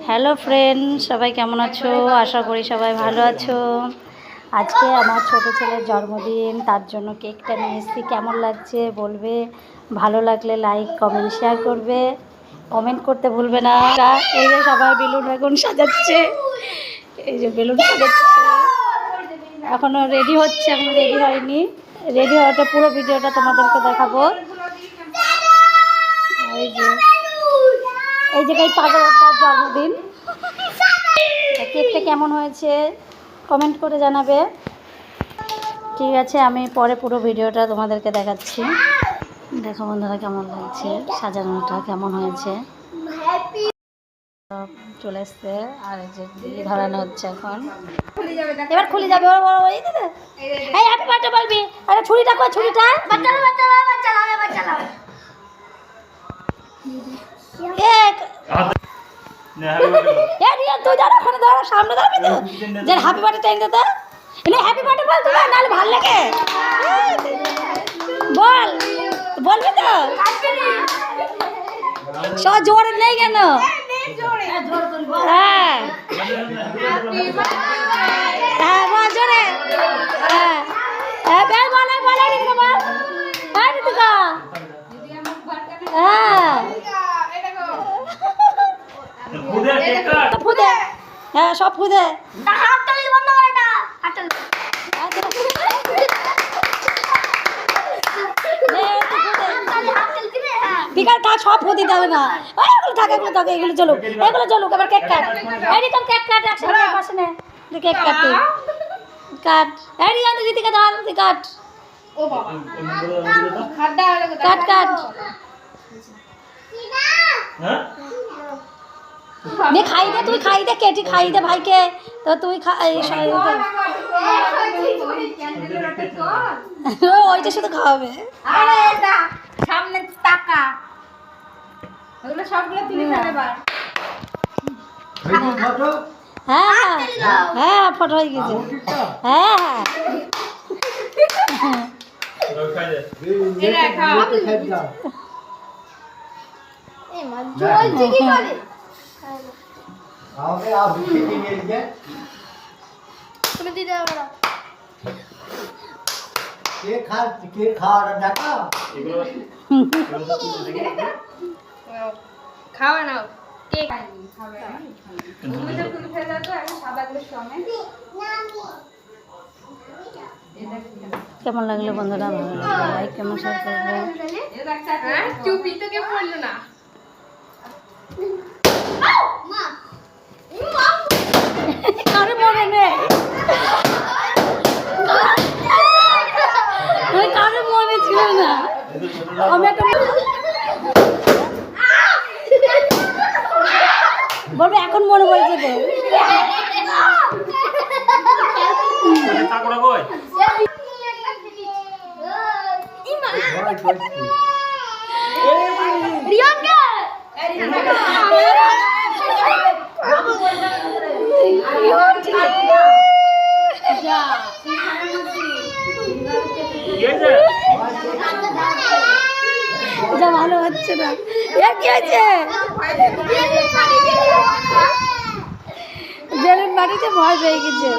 Hello friend, সবাই কেমন আছো? আশা করি সবাই ভালো আছো। আজকে আমার ছোট ছেলের জন্মদিন, তার জন্য কেকটা নিয়ে এসেছি। কেমন লাগছে বলবে, ভালো লাগলে লাইক কমেন্ট শেয়ার করবে, কমেন্ট করতে ভুলবে না। এই যে সবাই বেলুন এখন সাজাচ্ছে, এই যে বেলুন সাজাচ্ছে, এখনও রেডি হচ্ছে, এখনও রেডি হয়নি। রেডি হওয়াটা পুরো ভিডিওটা তোমাদেরকে দেখাবো। এই জায়গায় পাগলটার জন্মদিন। কেকটা কেমন হয়েছে কমেন্ট করে জানাবে। ঠিক আছে, আমি পরে পুরো ভিডিওটা তোমাদেরকে দেখাচ্ছি। দেখো বন্ধুরা কেমন লাগছে, সাজানোটা কেমন হয়েছে। চলে এসছে আর এই যে ধরানো হচ্ছে এখন। এবার খুলে যাবে। ওই দিদা, এই হ্যাপি বার্থডে বলবি। আরে ছুরিটা কই, ছুরিটা বাচ্চারা বাচ্চারা বাচ্চারা বাচ্চারা এক তুই দাঁড়া, ওখানে দাঁড়া, সামনে দাঁড়াবি তো। যে হ্যাপি বার্থডে টাইম দে, হ্যাপি বার্থডে বল, তোমার নাহলে ভালো লাগে। বল, বলবি তো? সব জোরে নেই কেন? হ্যাঁ হ্যাঁ বল জোরে। হ্যাঁ হ্যাঁ বল বল ঋতিকা, বল হ্যাঁ ঋতিকা। হ্যাঁ ফুদে, হ্যাঁ সব ফুদে। ঠিক আছে, থাক, সব ফুদি দেবে না। এগুলো থাকে, এগুলো থাকে, এগুলো চলুক, এগুলো চলুক। এবার কেক কাট, এরকম কেক কাট, একসাথে পাশে নে কেক কাট, তুই কাট। ঋতিকা ধর, তুই কাট, কাট কাট। খাই দে, তুই খাই দে, কেটি খাই দে ভাইকে। তো তুই ওইটা শুধু খাওয়াবে। সামনে টাকা ওগুলো সবগুলো তুলে ফেলে বার। হ্যাঁ হ্যাঁ ফটো হয়ে গেছে। হ্যাঁ খাওয়া নাও কেক। কেমন লাগলো বন্ধুরা? ভালো লাগলো লাইক কেমন শেয়ার করবে। চুপি তো কেউ পড়লো না। কারো মনে নেই, কারো মনে ছিল না। আমি একটা বলবে এখন মনে পড়েছে তো। এটা ভালো হচ্ছে না। কি হয়েছে? বেলুন বাড়িতে ভয় পেয়ে গেছে।